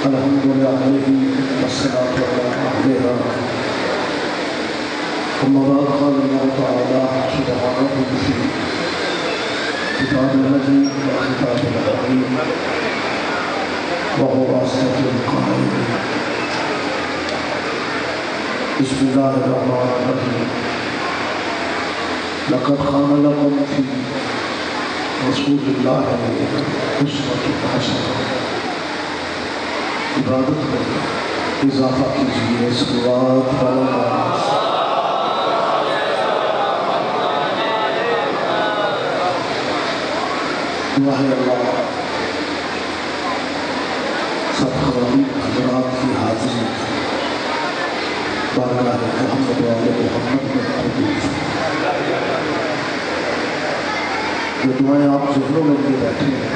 الحمد لله والصلاة عليها. ثم بعد قال الله تعالى سبحانه في كتاب المجيد وكتاب الحكيم وهو أصدق القائل. بسم الله الرحمن الرحيم. لقد كان لكم في رسول الله أسوة حسنة. عبادت میں اضافہ کیجیے صلوات دعا ہے اللہ سب خواتین حضرات کی حاضری بارگاہ محمد والے محمد میں قبول. جو دعائیں آپ ذہنوں میں لیے بیٹھے ہیں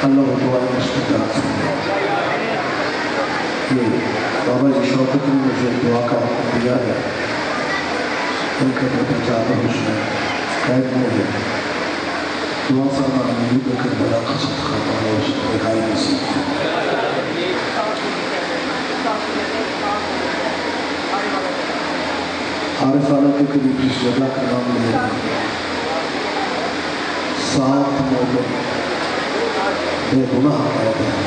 اللہ و دعائیں مستجاب یہ بابا جی شوکت نے مجھے دعا کا حکم دیا ہے. ان کا بیٹا زیادہ حسن قید میں ہے. دعا فرما نبی بکر بلا کا صدقہ مانا اس کو رہائی نصیب کی. عارفانہ کے قریب جس جگہ کا نام لے رہے ہیں 7 مومن بے گناہ قید ہیں.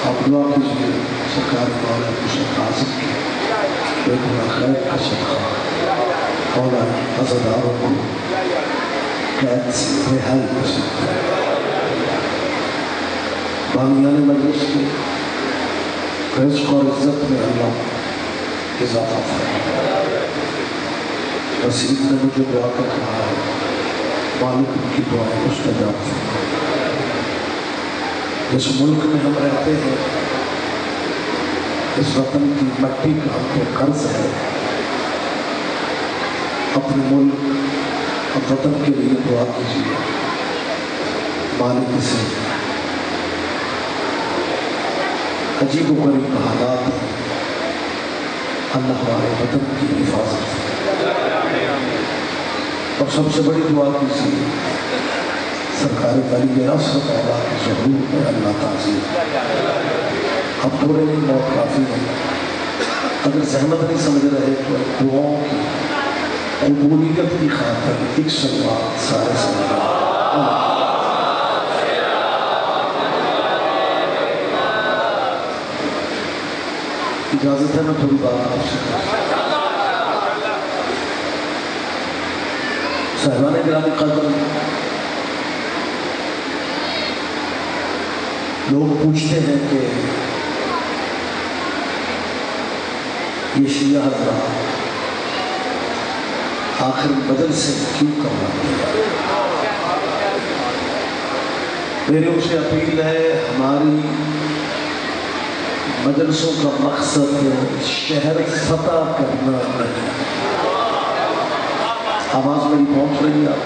آپ دعا کیجیے سرکار مولا حسین قاسم کی بے گناہ قید کا صدقہ مولا عزاداروں کو قید سے رہائی نصیب کی. بانیان مجلس کی رزق اور عزت میں اللہ اضافہ فرمائے. وسیع نے مجھے دعا کر کہا ہے مالک ان کی دعائیں مستجاب فرمائے. جس ملک میں ہم رہتے ہیں اس وطن کی مٹی کا ہم کو قرض ہے. اپنے ملک اور وطن کے لیے دعا کیجیے مالک سے. عجیب و غریب حالات ہیں اللہ ہمارے وطن کی حفاظت. اور سب سے بڑی دعا کیجیے سرکار ولی اصغر مولا کے ظہور میں اللہ تعظیم. اب تھوڑے نہیں موت کافی ہے. اگر زحمت نہیں سمجھ رہے تو دعاؤں کی قبولیت کی خاطر ایک صلوات سارے سمجھ. اجازت ہے میں تھوڑی بات آپ سے صاحبان گرامی قدر. لوگ پوچھتے ہیں کہ یہ شیعہ حضرات آخر بدل سے کیوں کرواتے ہیں. میری ان سے اپیل ہے ہماری مجلسوں کا مقصد شہر فتح کرنا نہیں. آواز میری پہنچ رہی ہے.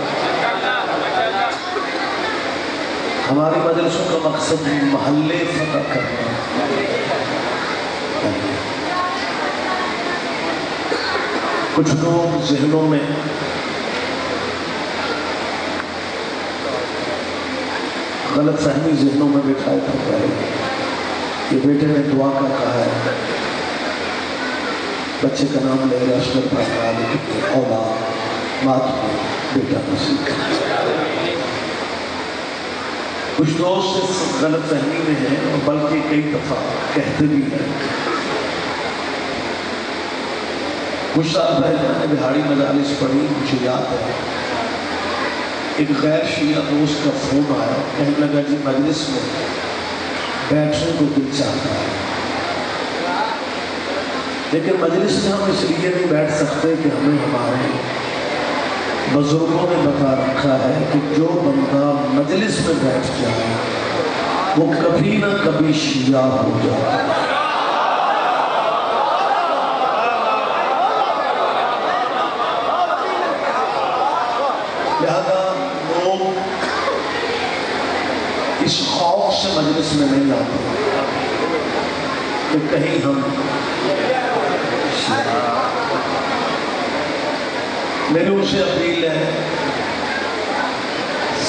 ہماری مجلسوں کا مقصد محلے فتح کرنا. کچھ لوگ ذہنوں میں غلط فہمی ذہنوں میں بٹھائے پڑ رہے ہیں. یہ بیٹے نے دعا کا کہا ہے بچے کا نام لے رہے اشرف بھائی اولاد مات کو بیٹا نصیب. کچھ دوست اس غلط فہمی میں ہیں اور بلکہ کئی دفعہ کہتے بھی ہیں. کچھ سال پہلے میں نے بہاڑی مجالس پڑھی. مجھے یاد ہے ایک غیر شیعہ دوست کا فون آیا. کہنے لگا جی مجلس میں بیٹھنے کو دل چاہتا ہے لیکن مجلس میں ہم اس لیے نہیں بیٹھ سکتے کہ ہمیں ہمارے بزرگوں نے بتا رکھا ہے کہ جو بندہ مجلس میں بیٹھ جائے وہ کبھی نہ کبھی شیعہ ہو جاتا ہے. لہذا لوگ اس خوف سے مجلس میں نہیں آتے کہ کہیں ہم میری ان سے اپیل ہے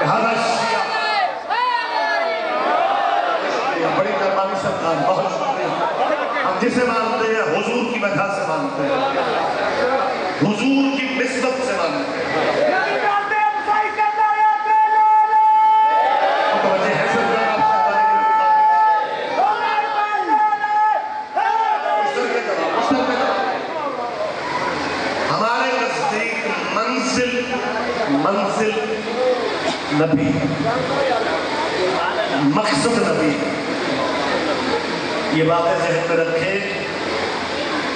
لہذا شیعہ بڑی مہربانی سرکار، بہت شکریہ. ہم جسے مانتے ہیں حضور کی وجہ سے مانتے ہیں، حضور کی نسبت سے مانتے ہیں. متوجہ ہے سرکار آپ سے ہمارے نزدیک منزل نبی، مقصد نبی. یہ باتیں ذہن میں رکھیں.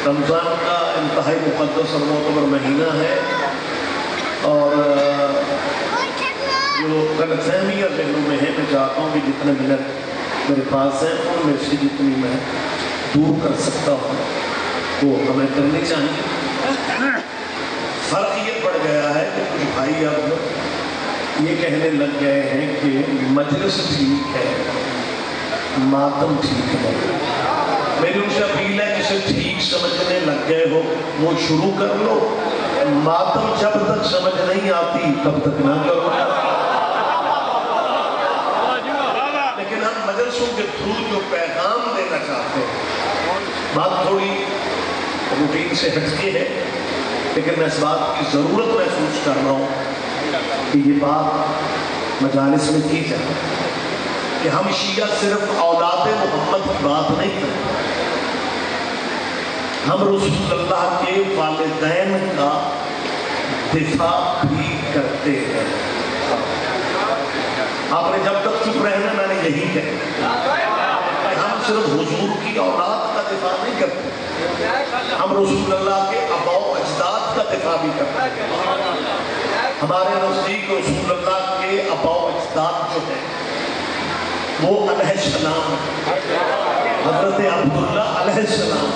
رمضان کا انتہائی مقدس اور معتبر مہینہ ہے، اور جو غلط فہمیاں ذہنوں میں ہے، میں چاہتا ہوں کہ جتنے منٹ میرے پاس ہیں ان میں سے جتنی میں دور کر سکتا ہوں وہ ہمیں کرنی چاہیے. فرق یہ پڑ گیا ہے کہ کچھ بھائی اب یہ کہنے لگ گئے ہیں کہ مجلس ٹھیک ہے، ماتم ٹھیک ہے. میری ان سے اپیل ہے جسے ٹھیک سمجھنے لگ گئے ہو وہ شروع کر لو، ماتم جب تک سمجھ نہیں آتی تب تک نہ کرو. لیکن ہم مجلسوں کے تھرو جو پیغام دینا چاہتے ہیں، بات تھوڑی روٹین سے ہٹ کے ہے، لیکن میں اس بات کی ضرورت محسوس کر رہا ہوں کہ یہ بات مجالس میں کی جائے کہ ہم شیعہ صرف اولاد محمد کی بات نہیں کرتے، ہم رسول اللہ کے والدین کا دفاع بھی کرتے ہیں. آپ نے جب تک چپ رہنا میں نے یہی کہا کہ ہم صرف حضور کی اولاد کا دفاع نہیں کرتے، ہم رسول اللہ کے آباء و اجداد کا دفاع بھی کرتے ہیں. ہمارے نزدیک رسول اللہ کے آباء و اجداد جو ہیں وہ علیہ السلام، حضرت عبداللہ علیہ السلام،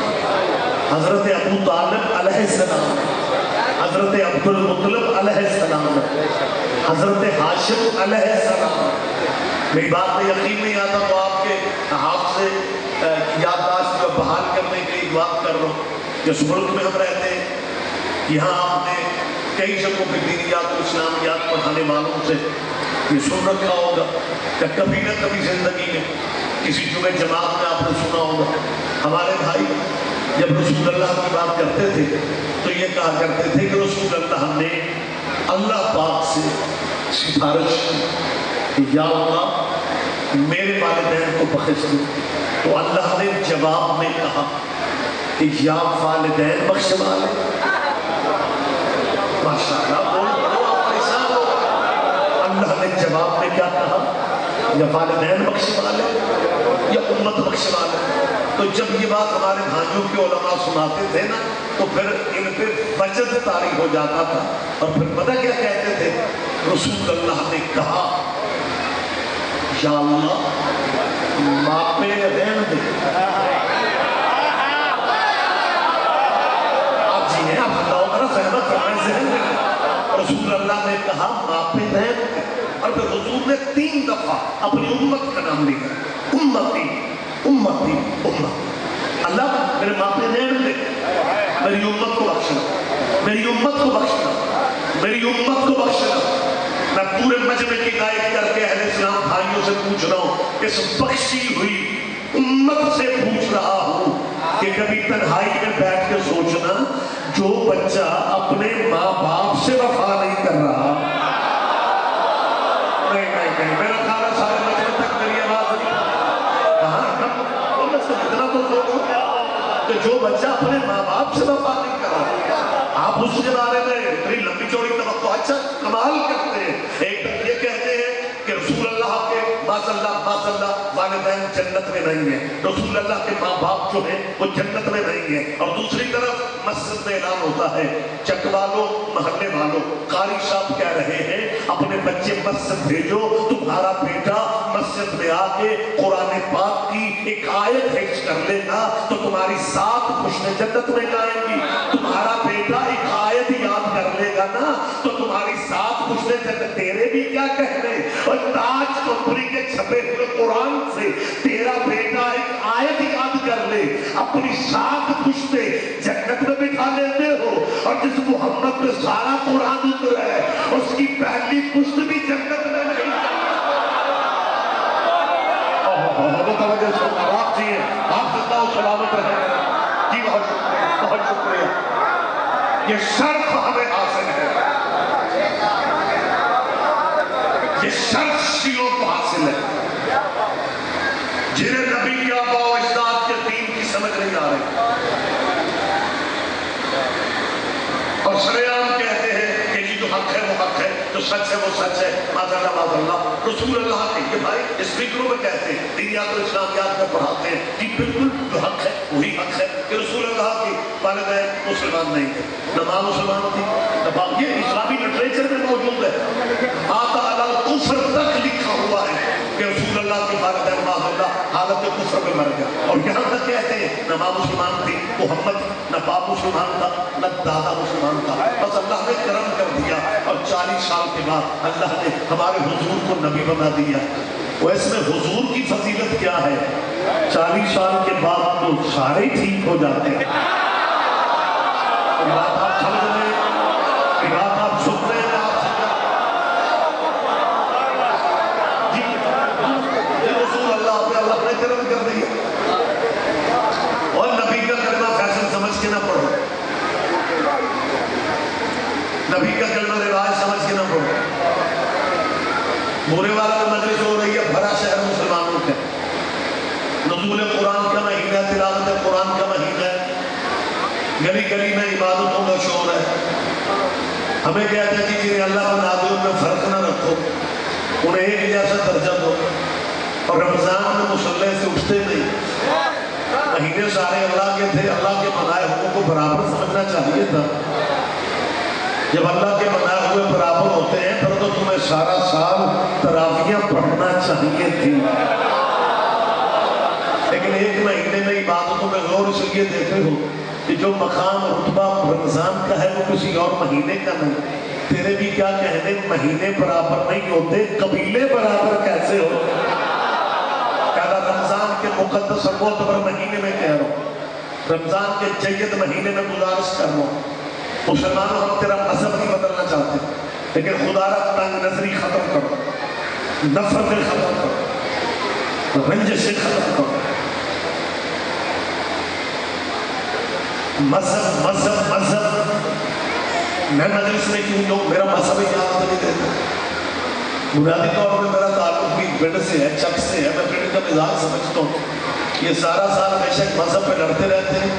حضرت ابو طالب علیہ السلام، حضرت عبد المطلب علیہ السلام، حضرت ہاشم علیہ السلام. میری بات میں یقین نہیں آتا تو آپ کے ہاتھ سے یادداشت کو بحال کرنے کے لیے بات کر رہا ہوں. جس ملک میں ہم رہتے ہیں یہاں آپ نے کئی جگہوں پہ دینیات و اسلامیات پڑھانے والوں سے یہ سن رکھا ہوگا کہ کبھی نہ کبھی زندگی میں کسی جمعہ جماعت میں آپ نے سنا ہوگا ہمارے بھائی جب رسول اللہ کی بات کرتے تھے تو یہ کہا کرتے تھے کہ رسول اللہ نے اللہ پاک سے سفارش کی یا اللہ میرے والدین کو بخش دو، تو اللہ نے جواب میں کہا کہ یا والدین بخش والے. ماشاءاللہ بول پڑھو آپ ایسا ہو. اللہ نے جواب میں کیا کہا؟ یا والدین بخش والے یا امت بخش والے. تو جب یہ بات ہمارے بھائیوں کے علماء سناتے تھے نا تو پھر ان پہ وجد طاری ہو جاتا تھا، اور پھر پتہ کیا کہتے تھے؟ رسول اللہ نے کہا یا اللہ ماپے رہن دے. آپ جی ہیں آپ اللہ کرا سہمت فرمائیں ذہن میں. رسول اللہ نے کہا ماپے رہن دے، اور پھر حضور نے 3 دفعہ اپنی امت کا نام لیا، امتی امتی امت. اللہ میرے ماپے رہن دے، میری امت کو بخشنا، میری امت کو بخشنا، میری امت کو بخشنا. میں پورے مجمع کی قائد کر کے اہل اسلام بھائیوں سے پوچھ رہا ہوں، اس بخشی ہوئی امت سے پوچھ رہا ہوں کہ کبھی تنہائی میں بیٹھ کے سوچنا جو بچہ اپنے ماں باپ سے وفا نہیں کر رہا. نہیں میرا خیال ہے سارے مجمع تک میری آواز نہیں. کہاں اتنا تو سوچو کہ جو بچہ اپنے ماں باپ سے وفا نہیں کر رہا. آپ اس کے بارے میں اتنی لمبی چوڑی توقع اچھا کمال کرتے ہیں. ایک یہ کہتے ہیں کہ رسول اللہ کے ماشاءاللہ والدین جنت میں نہیں ہیں، رسول اللہ کے ماں باپ جو ہیں وہ جنت میں نہیں ہیں، اور دوسری طرف مسجد میں اعلان ہوتا ہے چک والوں محلے والوں قاری صاحب کہہ رہے ہیں اپنے بچے مسجد بھیجو، تمہارا بیٹا مسجد میں آ کے قرآن پاک کی ایک آیت حفظ کر لے گا تو تمہاری 7 پشتیں جنت میں جائیں گی. تمہارا بیٹا ایک آیت یاد کر لے گا نا تو تمہاری 7 پشتیں جنت. تیرے بھی کیا کہنے، اور تاج کمپنی کے چھپے ہوئے قرآن سے تیرا بیٹا ایک آیت یاد کر لے اپنی 7 پشتیں جنت میں بٹھا لیتے ہو. اور جس محمد پہ سارا قرآن اترا ہے اس کی پہلی پشت بھی جنت میں نہیں. آپ زندہ و سلامت رہیں. جی بہت شکریہ, بہت شکریہ. یہ شرف ہمیں حاصل ہے, یہ شرف شیعوں کو حاصل ہے جنہیں نبی کے آباء و اجداد کے دین کی سمجھ نہیں آ رہی اور شریعام کہتے ہیں کہ یہ جو حق ہے وہ حق ہے, جو سچ ہے وہ سچ ہے. معذاللہ معذاللہ رسول اللہ کے یہ بھائی اسپیکروں میں کہتے ہیں, دینیات و اسلامیات میں پڑھاتے ہیں کہ بالکل جو حق ہے وہی حق ہے کہ رسول اللہ کی والدین مسلمان نہیں تھے, نہ ماں مسلمان تھی نہ باپ. یہ اسلامی لٹریچر میں موجود ہے, آتا علی کفر تک لکھا ہوا ہے کہ رسول اللہ کی والدین معذاللہ حالت کفر میں مر گیا. اور یہاں تک کہتے ہیں نہ ماں مسلمان تھی محمد, نہ باپ مسلمان تھا, نہ دادا مسلمان تھا. بس اللہ نے کرم کر دیا اور 40 سال کے بعد اللہ نے ہمارے حضور کو نبی بنا دیا. وہ اس میں حضور کی فضیلت کیا ہے, 40 سال کے بعد تو سارے ٹھیک ہو جاتے ہیں. بات آپ سمجھ رہے ہیں, بات آپ سن رہے ہیں, جی رسول اللہ پہ اللہ نے کرم کر دیا. اور نبی کا کلمہ فیشن سمجھ کے نہ پڑھو, نبی کا کلمہ رواج سمجھ کے نہ پڑھو. بورے والا میں مجلس ہو رہی ہے, بھرا شہر مسلمانوں کا, نزول قرآن کا مہینہ, تلاوت قرآن کا مہینہ ہے, گلی گلی میں عبادتوں کا شور ہے. ہمیں کہتے ہیں کہ اللہ بنا دو, ان میں فرق نہ رکھو, انہیں ایک جیسا درجہ دو. اور رمضان میں مصلی سے اٹھتے نہیں, مہینے سارے اللہ کے تھے, اللہ کے بنائے ہوئے کو برابر سمجھنا چاہیے تھا. جب اللہ کے بنائے ہوئے برابر ہوتے ہیں پھر تو تمہیں سارا سال تراویحیں پڑھنا چاہیے تھی. لیکن ایک مہینے میں عبادتوں میں غور اس لیے دیتے ہو کہ جو مقام رتبہ رمضان کا ہے وہ کسی اور مہینے کا نہیں. تیرے بھی کیا کہنے, مہینے برابر نہیں ہوتے, قبیلے برابر کیسے ہو. رمضان کے مقدس اور معتبر مہینے میں کہہ رہا ہوں, رمضان کے جید مہینے میں گزارش کر رہا ہوں, مسلمانوں ہم تیرا مذہب نہیں بدلنا چاہتے, لیکن خدا را تنگ نظری ختم کرو, نفرت ختم کرو, رنجش ختم کرو. مذہب مذہب مذہب, میں مجلس میں کیوں جاؤں, میرا مذہب اجازت نہیں دیتا. بنیادی طور پر میرا تعلق بھی پنڈ سے ہے, چک سے ہے, میں پنڈ کا مزاج سمجھتا ہوں. یہ سارا سال ہمیشہ مذہب پہ لڑتے رہتے ہیں.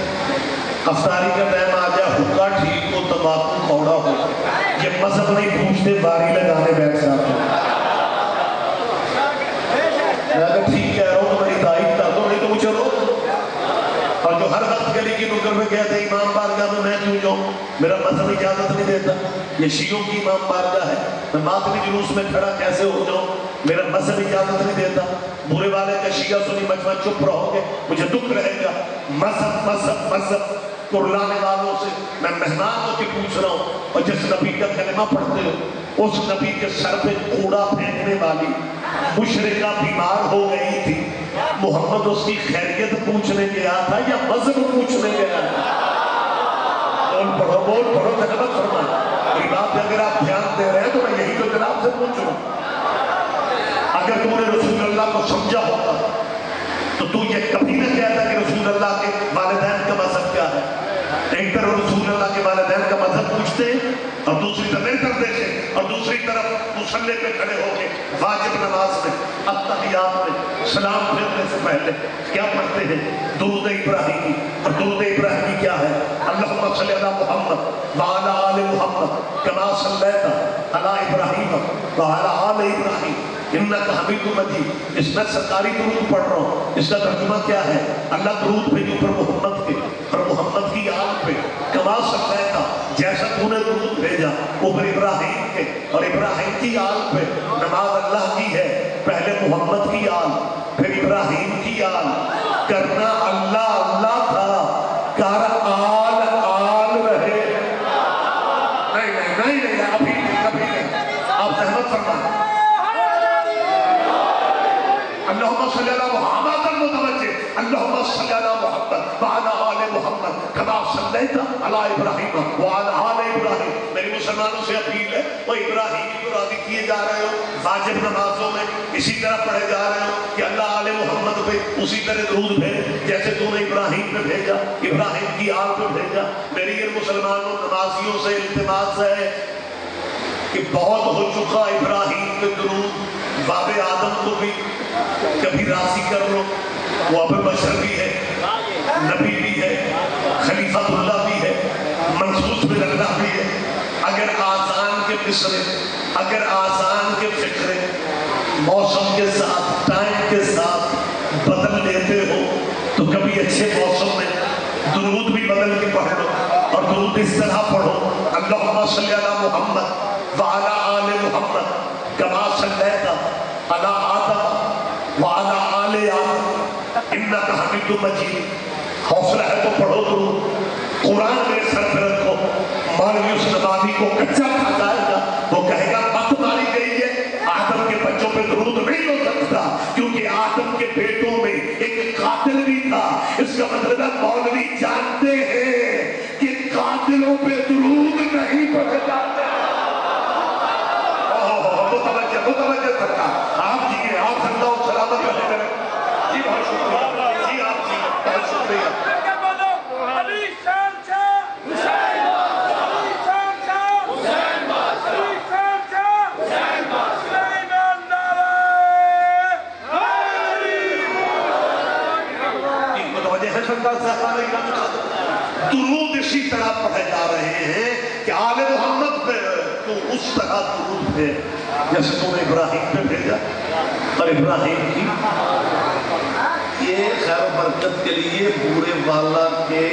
افطاری کا ٹائم آ جائے, حکا ٹھیک ہو, تمباکو کوڑا ہو, یہ مذہب نہیں پوچھتے, باری لگانے بیٹھ جاتے ہیں. میں اگر ٹھیک کہہ رہا ہوں تو میری تائید کر دو, نہیں تو مجھے روک دو. اور جو ہر وقت گلی کی نکر میں کہتے ہیں امام بارگاہ میں کیوں جاؤں, میرا مذہب اجازت نہیں دیتا. یہ شیعوں کی امام بارگاہ ہے, میں ماتمی جلوس میں کھڑا کیسے ہو جاؤں, میرا مذہب اجازت نہیں دیتا. برے والے کا شیعہ سنی مجمع چپ رہو گے, مجھے دکھ رہے گا. مذہب مذہب مذہب کرلانے والوں سے میں مہمان ہو کے پوچھ رہا ہوں, اور جس نبی کا کلمہ پڑھتے ہو اس نبی کے سر پہ کوڑا پھینکنے والی مشرکہ بیمار ہو گئی تھی, محمد اس کی خیریت پوچھنے گیا تھا یا مذہب پوچھنے گیا تھا؟ بول پڑھو جناب فرمائے. یہ بات اگر آپ دھیان دے رہے ہیں تو میں یہی تو جناب سے پوچھ رہا ہوں. اگر تم نے رسول اللہ کو سمجھا ہوتا تو تو یہ کبھی نہ کہتا کہ رسول اللہ کے والدین کا مذہب کیا ہے. ایک طرف رسول اللہ کے والدین کا مذہب پوچھتے ہیں اور دوسری طرف میری طرف دیکھیں, اور دوسری طرف مصلی پہ کھڑے ہو کے واجب نماز میں اتحیات میں سلام پھیرنے سے پہلے کیا پڑھتے ہیں, درود ابراہیمی. اور درود ابراہیمی کیا ہے, اللہم صلی علی محمد وعلی آل محمد کما صلیت علی ابراہیم وعلی آل ابراہیم انک حمید مجید. اس میں سرکاری درود پڑھ رہا ہوں, اس کا ترجمہ کیا ہے, اللہ درود بھیجو پر محمد کے اور محمد کی آل پہ, کما صلیت جیسا تو نے درود بھیجا اوپر ابراہیم کے اور ابراہیم کی آل پہ. نماز اللہ کی ہے, پہلے محمد کی آل پھر ابراہیم کی آل. کرنا اللہ اللہ تھا, کر آل آل رہے. نہیں نہیں نہیں نہیں, ابھی کبھی نہیں, آپ زحمت فرمائیں. اللہم صلی علی محمد المتوجہ, اللہم صلی علی محمد وعلی آل محمد کما صلیت علی ابراہیم وعلی آل ابراہیم. میری مسلمانوں سے اپیل ہے وہ ابراہیم کو راضی کیے جا رہے ہو واجب نمازوں میں اسی طرح پڑھے جا رہے ہو کہ اللہ آل محمد پہ اسی طرح درود بھیج جیسے تو نے ابراہیم پہ بھیجا ابراہیم کی آل پہ بھیجا. میری ان مسلمانوں نمازیوں سے التماس ہے کہ بہت ہو چکا ابراہیم پہ درود. باب آدم کو بھی کبھی راضی کر لو. وہ ابو بشر بھی ہے نبی بھی ہے خلیفۃ اللہ بھی ہے منصوص من اللہ بھی ہے. اگر آسان کے مصرے اگر آسان کے فکرے موسم کے ساتھ ٹائم کے ساتھ بدل لیتے ہو تو کبھی اچھے موسم میں درود بھی بدل کے پڑھ لو اور درود اس طرح پڑھو اللہم صلی علی محمد وعلی آل محمد کما صلیت علی آدم وعلی آل آدم انک حمید مجید. حوصلہ ہے تو پڑھو درود. قرآن میرے سر پہ رکھو. مولوی اس نباوی کو کچا کھا جائے گا وہ کہے گا بت ماری گئی ہے آدم کے بچوں پہ درود نہیں ہو سکتا کیونکہ آدم کے بیٹوں میں ایک قاتل بھی تھا. اس کا مطلب ہے مولوی جانتے ہیں کہ قاتلوں پہ درود نہیں پڑھے جاتے. متوجہ سرکار آپ جیئے آپ زندہ و سلامت رہے کریں. جی بہت شکریہ جی آپ جی بہت شکریہ. علی شان شاہ حسین علی شان شاہ حسین علی شان شاہ حسین سلیمان نعرہ حیدری. متوجہ ہے سرکار صاحب درود اسی طرح پڑھے جا رہے ہیں کہ آل محمد پہ تو اس طرح درود ہے جیسے تم نے ابراہیم پہ بھیجا. اور ابراہیم کی یہ خیر و برکت کے لیے بورے والا کے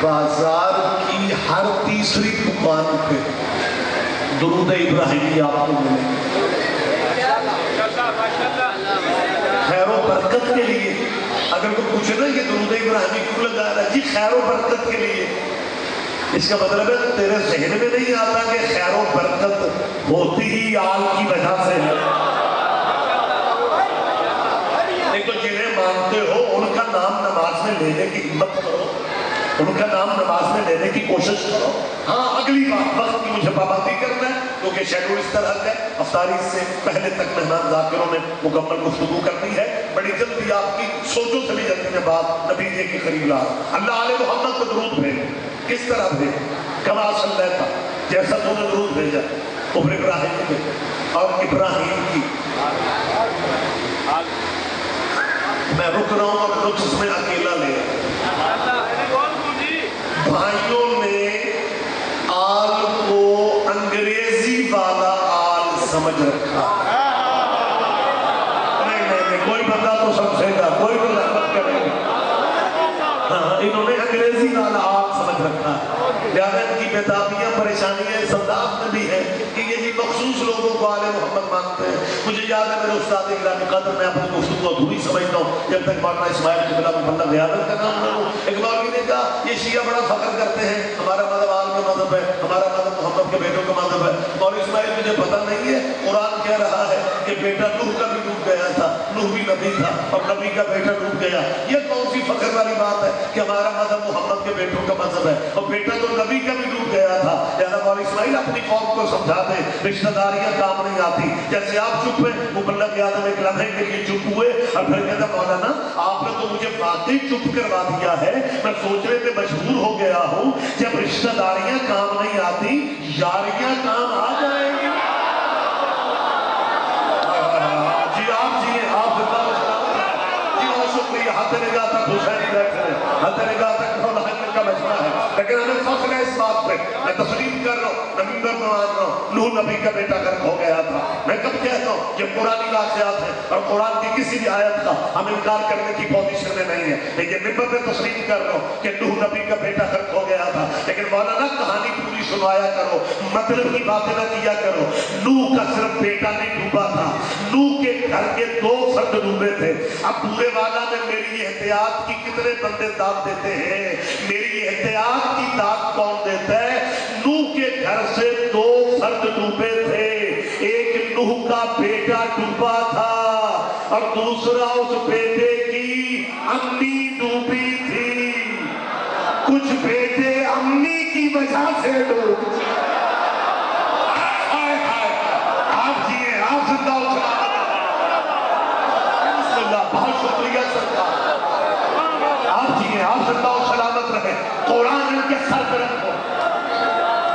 بازار کی ہر تیسری دکان پہ درود ابراہیمی آپ کو ملے. خیر و برکت کے لیے اگر کوئی پوچھے نا یہ درود ابراہیمی کیوں لگا رہا ہے جی خیر و برکت کے لیے. اس کا مطلب ہے تیرے ذہن میں نہیں آتا کہ خیر و برکت ہوتی ہی آل کی وجہ سے ہے. ایک تو جنہیں مانتے ہو ان کا نام نماز میں لینے کی ہمت کرو ان کا نام نماز میں لینے کی کوشش کرو. ہاں اگلی بات وقت کی مجھے پابندی کرنا ہے کیونکہ شیڈول اس طرح ہے افطاری سے پہلے تک مہمان ذاکروں میں مکمل گفتگو کرنی ہے. بڑی جلدی آپ کی سوچوں سے بھی جلدی میں بات نتیجے کے قریب لا. اللہ علیہ محمد کو درود بھیج کس طرح بھیج کما صلیت جیسا تو نے درود بھیجا اوپر ابراہیم کے اور ابراہیم کی. میں رک رہا ہوں اور لطف میں اکیلا لے. بھائیوں نے آل کو انگریزی والا آل سمجھ رکھا. نہیں کوئی بندہ تو سمجھے گا کوئی تو رحمت کرے گا. ہاں انہوں نے انگریزی والا آل سمجھ رکھا ہے. لہذا ان کی بیتابیاں پریشانیاں سمداد میں بھی ہیں کہ یہ جی مخصوص لوگوں کو آل محمد مانتے ہیں. مجھے یاد ہے میرے استاد اکرامی قدر میں اپنی گفتگو ادھوری سمجھتا ہوں جب تک مولانا اسماعیل قبلہ مبلغ غیادت کا نام نہ ہو. ایک مولوی نے کہا یہ شیعہ بڑا فخر کرتے ہیں ہمارا مذہب آل کا مذہب ہے ہمارا مذہب محمد کے بیٹوں کا مذہب ہے. مولوی اسماعیل مجھے پتہ نہیں ہے قرآن کہہ رہا ہے کہ بیٹا نوح کا بھی ڈوب گیا تھا نوح بھی نبی تھا اور نبی کا بیٹا ڈوب گیا. یہ کون سی فخر والی بات ہے کہ ہمارا مذہب محمد کے بیٹوں کا مذہب ہے اور بیٹا تو نبی کا بھی ڈوب گیا تھا. لہذا مولوی اسماعیل اپنی قوم کو سمجھا دے رشتہ داریاں کام نہیں آتی. جیسے آپ چپ ہیں مبلغ غیادت ایک لمحے کے لیے چپ ہوئے اور پھر کہتا مولانا آپ نے تو مجھے واقعی چپ کروا دیا ہے میں سوچنے پہ مجبور ہو گیا ہوں جب رشتہ داریاں کام نہیں آتی یاریاں کام آ جائیں گی. جی آپ جی آپ جی بہت شکریہ. ہاتھ نگاہ تک حسین بیٹھے ہیں ہاتھ نگاہ تک کا مجمع ہے لیکن ہمیں فخر ہے اس بات پہ. میں تسلیم کر رہا ہوں نبی پر مان رہا ہوں نوح نبی کا بیٹا غرق ہو گیا تھا. میں کب کہتا ہوں یہ قرآنی واقعات ہیں اور قرآن کی کسی بھی آیت کا ہم انکار کرنے کی پوزیشن میں نہیں ہے. لیکن ممبر پہ تسلیم کر رہا ہوں کہ نوح نبی کا بیٹا غرق ہو گیا تھا. لیکن مولانا کہانی پوری سنایا کرو مطلب کی باتیں نہ کیا کرو. نوح کا صرف بیٹا نہیں ڈوبا تھا نوح کے گھر کے 2 فرد ڈوبے تھے. اب پورے والا میں میری احتیاط کی کتنے بندے داد دیتے ہیں. میری احتیاط کی داد کون دیتا ہے. نوح کے گھر سے 2 فرد ڈوبے تھے. ایک نوح کا بیٹا ڈوبا تھا اور دوسرا اس بیٹے کی امی ڈوبی تھی. کچھ بیٹے امی کی وجہ سے ڈوب آپ جیے، آپ زندہ ہو سلامت بسم اللہ، بہت شکریہ سرکار، آپ جیے، آپ زندہ ہو سلامت رہے، قرآن ان کے سر پر رکھو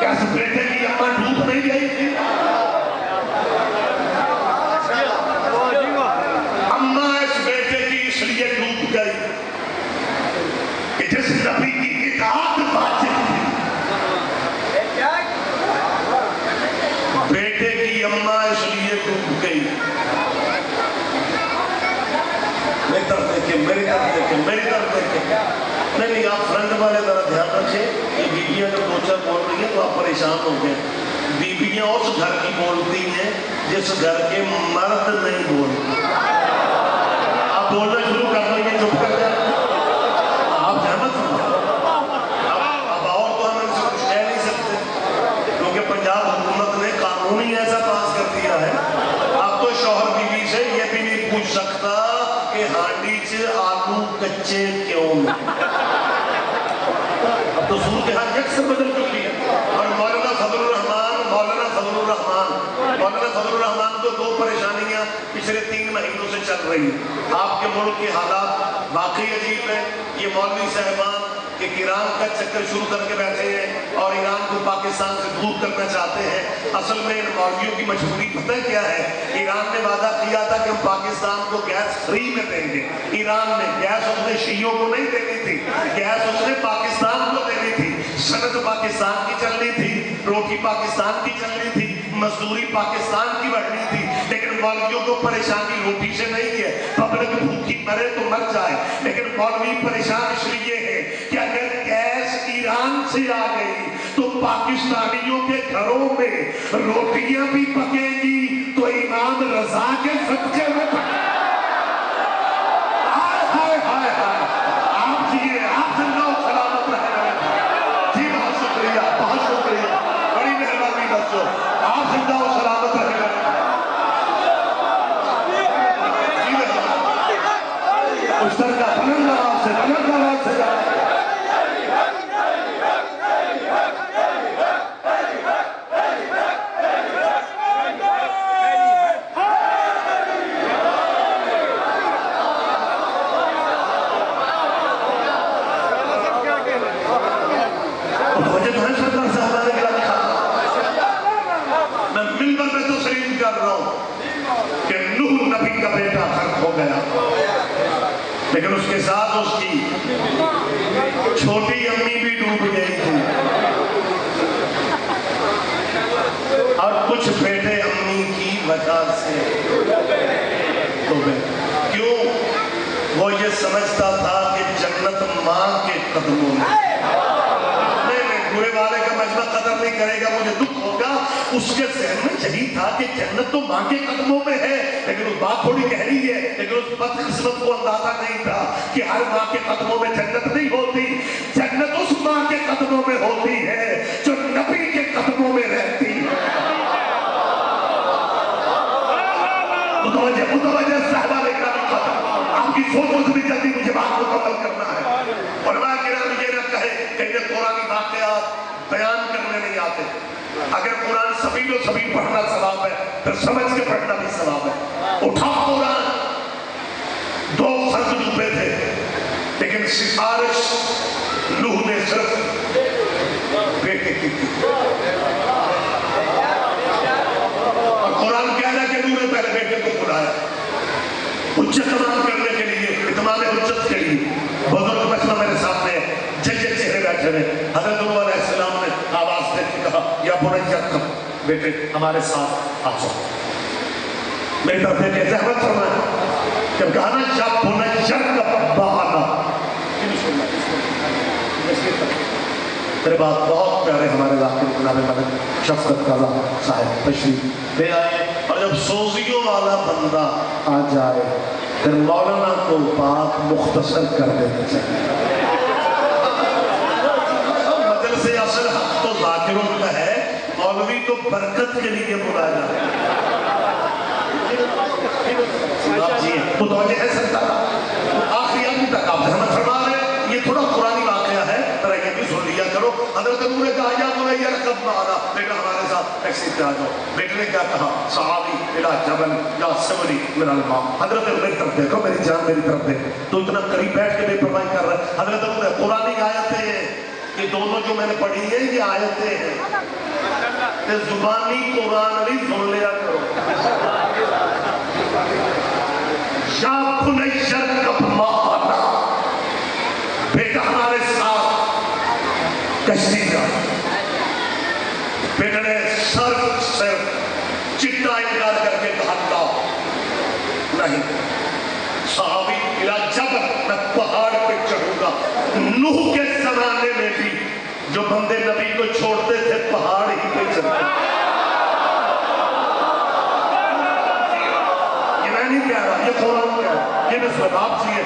کہ اس بیٹے کی اماں ڈوب نہیں گئی تھی، اماں اس بیٹے کی اس لیے ڈوب گئی کہ جس نبی کی اطاعت واجب تھی، بیٹے کی اماں اس لیے ڈوب گئی۔ میری طرف دیکھیں، میری طرف دیکھیں، میری طرف دیکھیں، نہیں آپ فرنٹ والے ذرا دھیان رکھیں، یہ بیویاں جو دو چار بول رہی ہیں تو آپ پریشان ہو گئے، بیویاں اس گھر کی بولتی ہیں جس گھر کے مرد نہیں بولتے، آپ بولنا شروع کر دیں گے چپ کر جائیں، آپ زحمت اب اور تو ہم ان سے کچھ کہہ نہیں سکتے کیونکہ پنجاب حکومت نے قانون ہی ایسا پاس کر دیا ہے، اب تو شوہر بیوی سے یہ بھی نہیں پوچھ سکتا کہ ہانڈی سے آلو کچے کیوں نہیں، اب تو صورتحال یکسر بدل چکی ہے۔ اور مولانا فضل الرحمان کو دو پریشانیاں پچھلے 3 مہینوں سے چل رہی ہیں، آپ کے ملک کے حالات واقعی عجیب ہیں، یہ مولوی صاحبان ایک ایران کا چکر شروع کر کے بیٹھے ہیں اور ایران کو پاکستان سے دور کرنا چاہتے ہیں۔ اصل میں ان مولویوں کی مجبوری پتہ کیا ہے؟ ایران نے وعدہ کیا تھا کہ ہم پاکستان کو گیس فری میں دیں گے، ایران نے گیس اس نے شیعوں کو نہیں دینی تھی، گیس اس نے پاکستان کو دینی تھی، صنعت پاکستان کی چلنی تھی، روٹی پاکستان کی چلنی تھی، مزدوری پاکستان کی بڑھنی تھی، لیکن مولویوں کو پریشانی روٹی سے نہیں ہے، پبلک بھوکی مرے تو مر جائے، لیکن مولوی پریشان اس لیے ہے کہ اگر گیس ایران سے آ گئی تو پاکستانیوں کے گھروں میں روٹیاں بھی پکیں گی تو امام رضا کے صدقے میں پکیں گی۔ آپ جیے، آپ زندہ و سلامت رہے، جی بہت شکریہ، بہت شکریہ، بڑی مہربانی بچوں، آپ زندہ و سلامت رہے، جی مہربانی، مشترکہ بلند آواز سے لیکن اس کے ساتھ اس کی چھوٹی امی بھی ڈوب گئی تھی اور کچھ بیٹے امی کی وجہ سے ڈوبے۔ کیوں؟ وہ یہ سمجھتا تھا کہ جنت ماں کے قدموں میں، نہیں برے والے کا مجمع قدر نہیں کرے گا مجھے دکھ ہوگا، اس کے ذہن میں یہی تھا کہ جنت تو ماں کے قدموں میں ہے، لیکن اس بات تھوڑی گہری ہے، لیکن اس بدقسمت کو اندازہ نہیں تھا کہ ہر ماں کے قدموں میں جنت نہیں ہوتی، جنت اس ماں کے قدموں میں ہوتی ہے جو نبی کے قدموں میں رہتی ہے۔ متوجہ صحابہ کرام، آپ کی سوچوں سے بھی جلدی مجھے بات مکمل کرنا ہے۔ علماء کرام یہ نہ کہے کہ یہ قرآنی واقعات بیان کرنے نہیں آتے، اگر قرآن سبیل و سبیل پڑھنا ثواب ہے پھر سمجھ کے پڑھنا بھی ثواب ہے۔ اٹھا قرآن، 2 فرد ڈوبے تھے لیکن سفارش نوح نے صرف بیٹے کی تھی، اور قرآن کہہ رہا ہے کہ نوح نے پہلے بیٹے کو بلایا حجت تمام کرنے کے لیے، اتمام حجت کے لیے۔ بزرگ مسئلہ میرے سامنے ہے، ججے چہرے بیٹھے ہوئے، حضرت نوح علیہ السلام نے آواز دے کے کہا یا بنیہ بیٹے ہمارے ساتھ آ جاؤ، میری طرف دیکھیں، زحمت فرمائیں، جب کہا نا یا بنیہ بہانا، میرے بات بہت پیارے ہمارے علاقے میں جناب ملک شفقت کالا صاحب تشریف لے آئے، اور جب سوزیوں والا بندہ آ جائے پھر مولانا کو بات مختصر کر دینا چاہیے۔ مجلس اصل حق تو ذاکروں کا ہے، مولوی تو برکت کے لیے بلایا جاتا ہے۔ آپ جی متوجہ ہے سرکار، آخری آدمی تک آپ زحمت فرما رہے ہیں، یہ تھوڑا قرآنی واقعہ ہے، ذرا یہ لیا کرو. حضرت نور نے کہا یا بنی ارکب معنا, بیٹا ہمارے ساتھ ٹیکسی پہ آ جاؤ. بیٹے نے کیا کہا, صحابی الی جبل یعصمنی من الماء. حضرت میری طرف دیکھو, میری جان میری طرف دیکھ, تو اتنا قریب بیٹھ کے بے پرواہی کر رہا ہے. حضرت نور نے قرآن کی آیتیں ہیں, یہ دونوں جو میں نے پڑھی ہیں یہ آیتیں ہیں, زبانی قرآن علی سن لیا کرو. یا بنی ارکب معنا, بیٹا ہمارے ساتھ کشتی کا. بیٹا نے صرف چٹا انکار کر کے کہا نہیں. صحابی الی جبل, میں پہاڑ پہ چڑھوں گا. نوح کے زمانے میں بھی جو بندے نبی کو چھوڑتے تھے پہاڑ ہی پہ چڑھتے. یہ میں نہیں کہہ رہا, یہ قرآن کہہ رہا, یہ نسبت آپ چاہیے.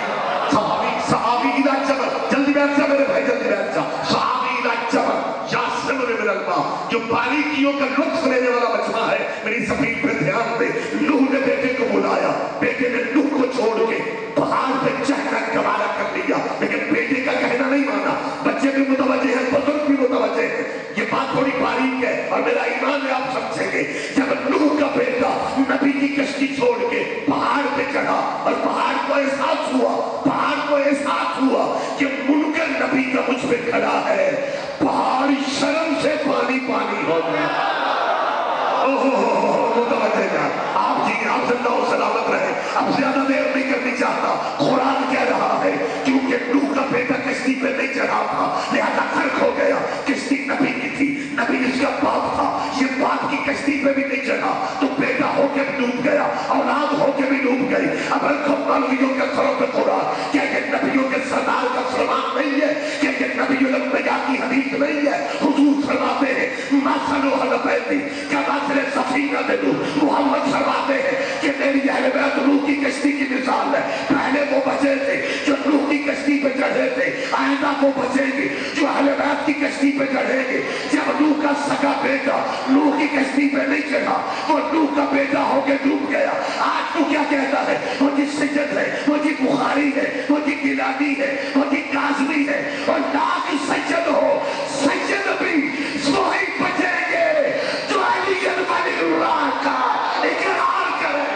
صحابی الی جبل, جلدی بیٹھ جا میرے بھائی, جلدی بیٹھ جا. صحابی الی جبل یعصمنی من الماء, جو باریکیوں کا لطف لینے والا مجمع ہے. میری سفید پہ دھیان دے. نوح نے بیٹے کو بلایا, بیٹے نے نوح کو چھوڑ کے پہاڑ پہ چڑھ کر گوارا کر لیا, لیکن بیٹے کا کہنا نہیں مانا. بچے بھی متوجہ ہیں, بزرگ بھی متوجہ ہیں. یہ بات تھوڑی باریک ہے اور میرا ایمان ہے آپ سمجھیں گے. جب نوح کا بیٹا نبی کی کشتی چھوڑ کے پہاڑ پہ چڑھا اور پہاڑ کو احساس ہوا کہ منکر نبی کا مجھ پہ کھڑا ہے, پہاڑ شرم سے پانی پانی ہو گیا. متوجہ جا آپ جی, آپ زندہ و سلامت رہے. اب زیادہ دیر نہیں کرنی چاہتا. قرآن کہہ رہا ہے کیونکہ نوح کا بیٹا کشتی پہ نہیں چڑھا تھا لہذا غرق ہو گیا. کشتی نبی کی تھی, نبی اس کا باپ تھا, یہ باپ کی کشتی پہ بھی نہیں چڑھا تو بیٹا ہو کے بھی ڈوب گیا, اولاد ہو کے بھی ڈوب گئی. اب مولویوں کے سروں پہ قرآن, کیا یہ نبیوں کے سردار کا فرمان نہیں ہے, کیا یہ نبی الانبیاء کی حدیث نہیں ہے. حضور فرماتے ہیں مثل البیت کمثل سفینہ نوح. محمد فرماتے ہیں کہ میری اہل بیت نوح کی کشتی کی مثال ہے. پہلے وہ بچے تھے جو نوح کی کشتی پہ چڑھے تھے, آئندہ وہ بچیں گے جو اہل بیت کی کشتی پہ چڑھیں گے. جب نوح کا سگا بیٹا نوح کی کشتی پہ نہیں چڑھا, وہ نوح کا بیٹا ہو کے ڈوب گیا. آج تو کیا کہتا ہے, وہ جی سجد ہے, وہ جی بخاری ہے, وہ جی گیلانی ہے, وہ جی کاظمی ہے, اور لاکھ سجد ہو, سجد بھی وہی بچیں گے جو علی ولی اللہ کا اقرار کرے.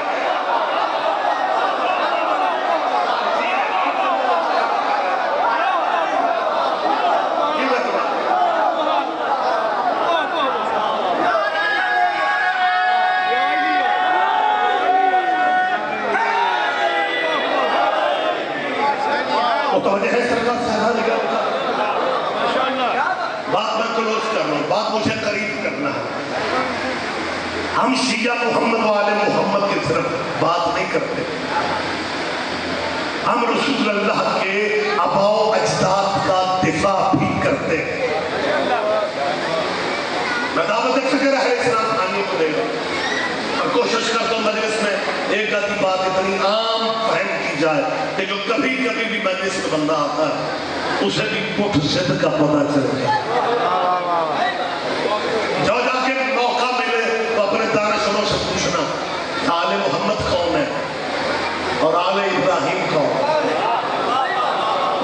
بات میں کلوز کر رہا ہوں, بات مجھے قریب کرنا ہے. ہم شیعہ محمد والے محمد کی طرف بات نہیں کرتے, ہم رسول اللہ کے آباء و اجداد کا دفاع بھی کرتے ہیں. میں دعوت ایک فکر ہے اسلام آنے کو دے گا اور کوشش کرتا ہوں مجلس میں ایک آدھی بات اتنی عام فہم کی جائے کہ جو کبھی کبھی بھی مجلس میں بندہ آتا ہے اسے بھی پٹھ ضد کا پتہ چل جائے. جو جا کے موقع ملے تو اپنے دانشوروں سے پوچھنا آل محمد کون ہے اور آل ابراہیم کون.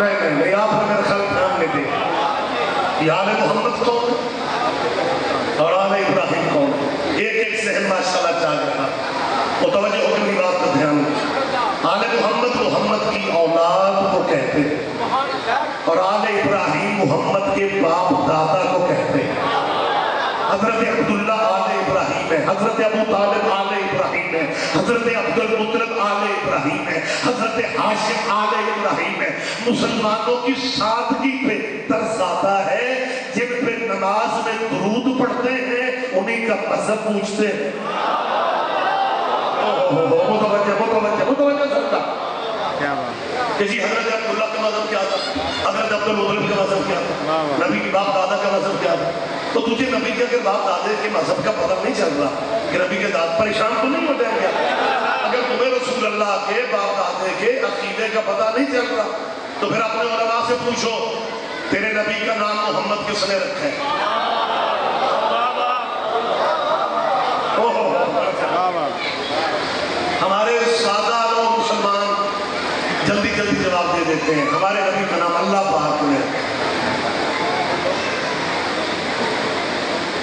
نہیں آپ نے میرے خیال دھیان نہیں دے یہ آل محمد کون اور آل ابراہیم کون. ایک ذہن ماشاءاللہ چاہ رہا متوجہ ہو کے بات کا دھیان. آل محمد کی اولاد کو کہتے ہیں اور آل ابراہیم محمد کے باپ دادا کو کہتے ہیں. حضرت عبداللہ آل ابراہیم ہے, حضرت ابو طالب آل ابراہیم ہے, حضرت عبد المطلب آل ابراہیم ہے, حضرت ہاشم آل ابراہیم ہے. مسلمانوں کی سادگی پہ ترسادہ ہے, جن پہ نماز میں درود پڑھتے ہیں انہی کا مذہب پوچھتے ہیں. متوجہ سکتا کہ جی حضرت عبداللہ کا مذہب کیا تھا, حضرت عبد المطلب کا مذہب کیا تھا, نبی کی باپ دادا کا مذہب کیا تھا. تو تجھے نبی کے اگر باپ دادے کے مذہب کا پتہ نہیں چل رہا کہ نبی کے داد پریشان تو نہیں ہو جائیں گے. اگر تمہیں رسول اللہ کے باپ دادے کے عقیدے کا پتہ نہیں چل رہا تو پھر اپنے علماء سے پوچھو تیرے نبی کا نام محمد کس نے رکھا ہے. ہمارے سادہ لوگ مسلمان جلدی جلدی جواب دے دیتے ہیں ہمارے نبی کا نام اللہ پاک نے.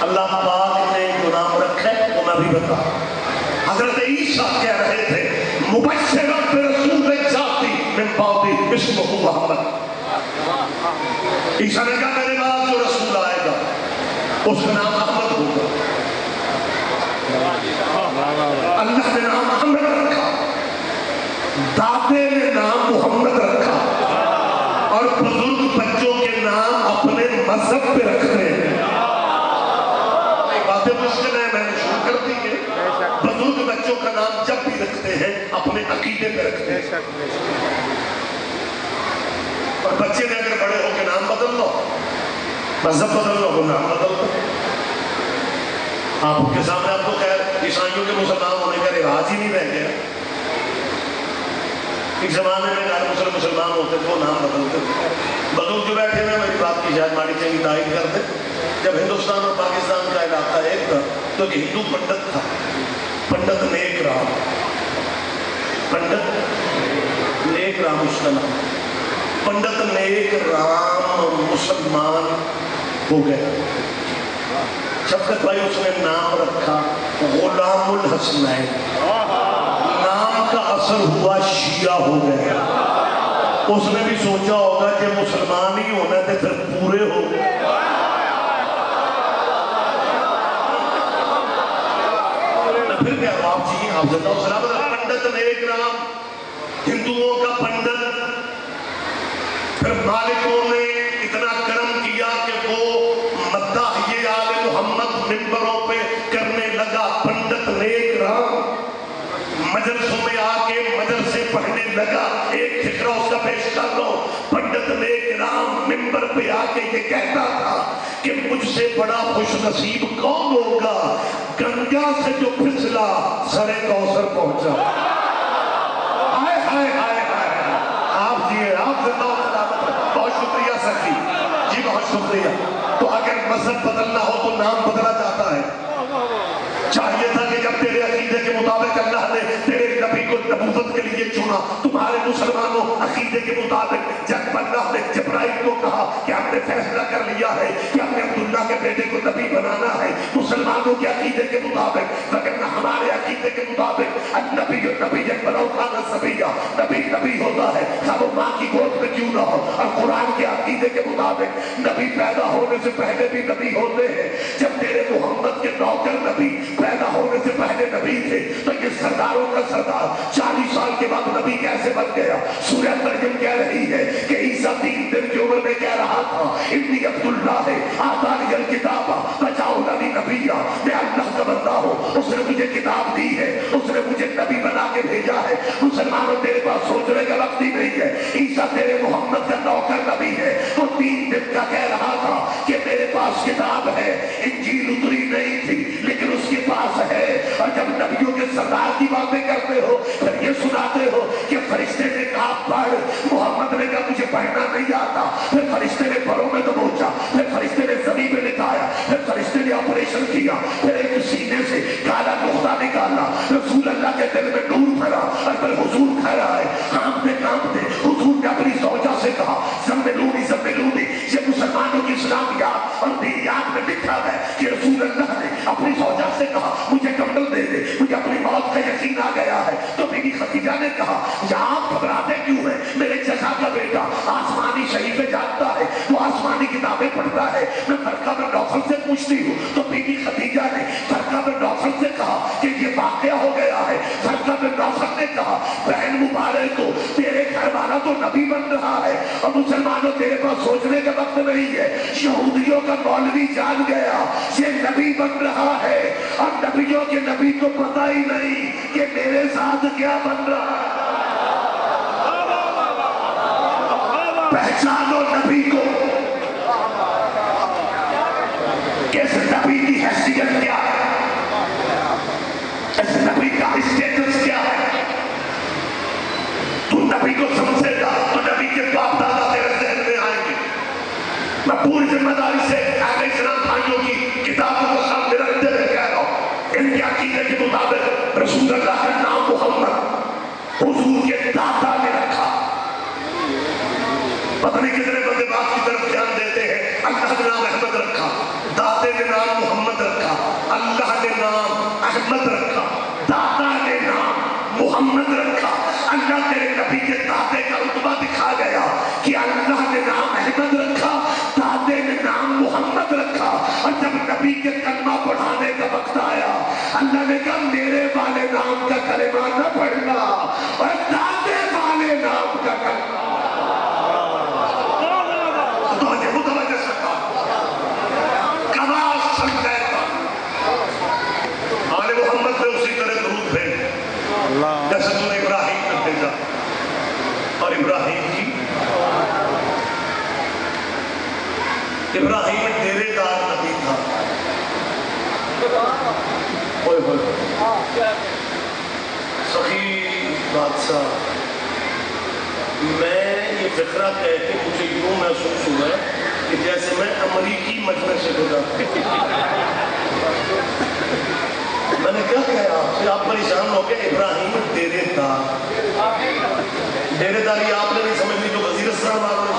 اللہ پاک نے جو نام رکھا ہے وہ میں بھی بتا. حضرت عیسیٰ کہہ رہے تھے مبشرا برسول ذاتی من بعدی اسمہ محمد. عیسیٰ نے کہا میرے بعد جو رسول آئے گا اس کا نام محمد ہوگا. اللہ نے نام محمد رکھا, دادے نے نام محمد رکھا, اور بزرگ بچوں کے نام اپنے مذہب پہ رکھتے ہیں. باتیں مشکل ہیں, میں نے شروع کر دی ہے. بزرگ بچوں کا نام جب بھی رکھتے ہیں اپنے عقیدے پہ رکھتے ہیں. اور بچے نے اگر بڑے ہو کے نام بدل لو, مذہب بدل لو, وہ نام بدل لو. آپ کے سامنے آپ کو خیر عیسائیوں کے مسلمان ہونے کا رواج ہی نہیں رہ گیا. ایک زمانے میں غیر مسلمان ہوتے تھے, وہ نام بدلتے تھے. بزرگ جو بیٹھے ہیں میری بات کی شاید ماڑی چنگی تائید کر دیں. جب ہندوستان اور پاکستان کا علاقہ ایک تھا تو ایک ہندو پنڈت تھا, پنڈت نیک رام. پنڈت نیک رام اس کا نام. پنڈت نیک رام مسلمان ہو گیا. شفقت بھائی اس نے نام رکھا غلام الحسنین. نام کا اثر ہوا شیعہ ہو گیا. اس نے بھی سوچا ہوگا کہ مسلمان ہی ہونا تھے پھر پورے ہو گئے. پھر کیا آپ جی آپ زندہ و سلامت. پنڈت نیک رام ہندوؤں کا پنڈت. پھر مالکوں نے اتنا کرم کیا کہ وہ مداحیہ آل محمد منبروں پہ کرنے لگا. پنڈت نیک رام مجلسوں میں آ کے مدرسے پڑھنے لگا. ایک فکرہ اس کا پیش کر لو. پنڈت نیک رام منبر پہ آ کے یہ کہتا تھا کہ مجھ سے بڑا خوش نصیب کون ہوگا, گنگا سے جو پھسلا سرے کوثر پہنچا. ہائے ہائے ہائے ہائے. آپ جی آپ زندہ و سلامت. بہت شکریہ سخی جی, بہت شکریہ. تو اگر مذہب بدلنا ہو تو نام بدلا جاتا ہے. چاہیے تھا کہ جب تیرے عقیدے کے مطابق اللہ نے تیرے نبی کو نبوت کے لیے چنا, تمہارے مسلمانوں عقیدے کے مطابق جب اللہ نے جبرائیل کو کہا کہ ہم نے فیصلہ کر لیا ہے کہ ہم نے عبداللہ کے بیٹے کو نبی بنانا ہے مسلمانوں کے عقیدے کے مطابق, وگرنہ ہمارے عقیدے کے مطابق النبی نبی ولو کان صبیا, نبی نبی ہوتا ہے اب وہ ماں کی گود میں کیوں نہ ہو. اور قرآن کے عقیدے کے مطابق نبی پیدا ہونے سے پہلے بھی نبی ہوتے ہیں. جب تیرے محمد کے نوکر نبی پیدا ہونے سے پہلے نبی تھے تو یہ سرداروں کا سردار 40 سال کے بعد نبی کیسے بن گیا؟ سورہ مریم کہہ رہی ہے کہ عیسیٰ 3 دن کی عمر میں کہہ رہا تھا انی عبداللہ آتانی الکتاب وجعلنی نبیا, میں اللہ کا بندہ ہوں, اس نے مجھے کتاب دی ہے, اس نے مجھے نبی بنا کے بھیجا ہے. مسلمانوں تیرے پاس سوچنے کا وقت ہی نہیں ہے. عیسیٰ تیرے محمد کا نوکر نبی ہے. وہ 3 دن کا کہہ رہا تھا کہ میرے پاس کتاب ہے, انجیل اتری نہیں تھی لیکن اس کے پاس ہے. اور جب نبیوں کے سردار کی باتیں کرتے ہو پھر یہ سناتے ہو کہ فرشتے نے کہا پڑھ, محمد نے کہا مجھے پڑھنا نہیں آتا. پھر فرشتے نے پروں میں دبوچا, پھر فرشتے نے زمین پہ لٹایا, پھر فرشتے نے آپریشن کیا, پھر ایک سینے سے کالا نقطہ نکالا, رسول اللہ کے دل میں نور بھرا, اور پھر حضور کھا رہا ہے کانپتے کانپتے. حضور نے اپنی زوجہ سے کہا زملونی زملونی. یہ مسلمانوں کی اسلامیات اور دینیات میں لکھا ہے کہ رسول اللہ نے اپنی زوجہ سے کہا مجھے کمبل دے دے, مجھے اپنی موت کا یقین آ گیا ہے. تو بی بی خدیجہ نے کہا یا آپ گھبراتے کیوں ہیں, میرے چچا کا بیٹا آسمانی شریفیں جانتا ہے, وہ آسمانی کتابیں پڑھتا ہے, میں فرقہ بن نوفل سے پوچھتی ہوں. تو بی بی خدیجہ نے فرقہ بن نوفل سے کہا کہ یہ واقعہ ہو گیا ہے. فرقہ بن نوفل نے کہا بہن مبارک کو تیرے گھر والا تو نبی بن رہا ہے اور مسلمانوں تیرے پاس سوچنے کا وقت نہیں ہے. یہودیوں کا مولوی جان گیا یہ نبی بن رہا ہے, اور نبیوں کے نبی کو پتہ ہی نہیں کہ میرے ساتھ کیا بن رہا ہے. پہچانو نبی کو کہ اس نبی کی حیثیت کیا ہے, اس نبی کا اسٹیٹس کیا ہے. تو نبی کو سمجھے گا تو نبی کے باپ دادا تیرے ذہن میں آئیں گے. میں پوری ذمہ داری سے اہل اسلام بھائیوں کی کتابوں کو سامنے رکھتے ہوئے کہہ رہا ہوں ان کے عقیدے کے مطابق رسول اللہ کا نام محمد حضور کے دادا نے رکھا. پتہ نہیں کتنے بندے بات کی طرف دھیان دیتے ہیں, اللہ نے نام احمد رکھا، دادے نے نام محمد رکھا، اللہ نے نام احمد رکھا، دادا نے نام محمد رکھا، اللہ تیرے نبی کے دادے کا رتبہ دکھا گیا کہ اللہ نے نام احمد رکھا، دادے نے نام محمد رکھا، اور جب نبی کے کلمہ پڑھانے کا وقت آیا اللہ نے کہا میرے والے نام کا کلمہ نہ پڑھنا اور دادے والے نام کا کلمہ۔ متوجہ سرکار کمال سمجھے آل محمد نے اسی طرح درود بھیجا جیسے تو نے ابراہیم نے بھیجا، اور ابراہیم کی ابراہیم ڈیرے دار نبی تھا۔ ہوئے ہوئے سخی بادشاہ، میں یہ فقرہ کہہ کے مجھے یوں محسوس ہوا کہ جیسے میں امریکی مجمع سے گزرا۔ میں نے کیا کہا پھر آپ پریشان ہو گئے، ابراہیم ڈیرے دار، ڈیرے داری آپ نے نہیں سمجھ لی جو وزیرستان والوں نے،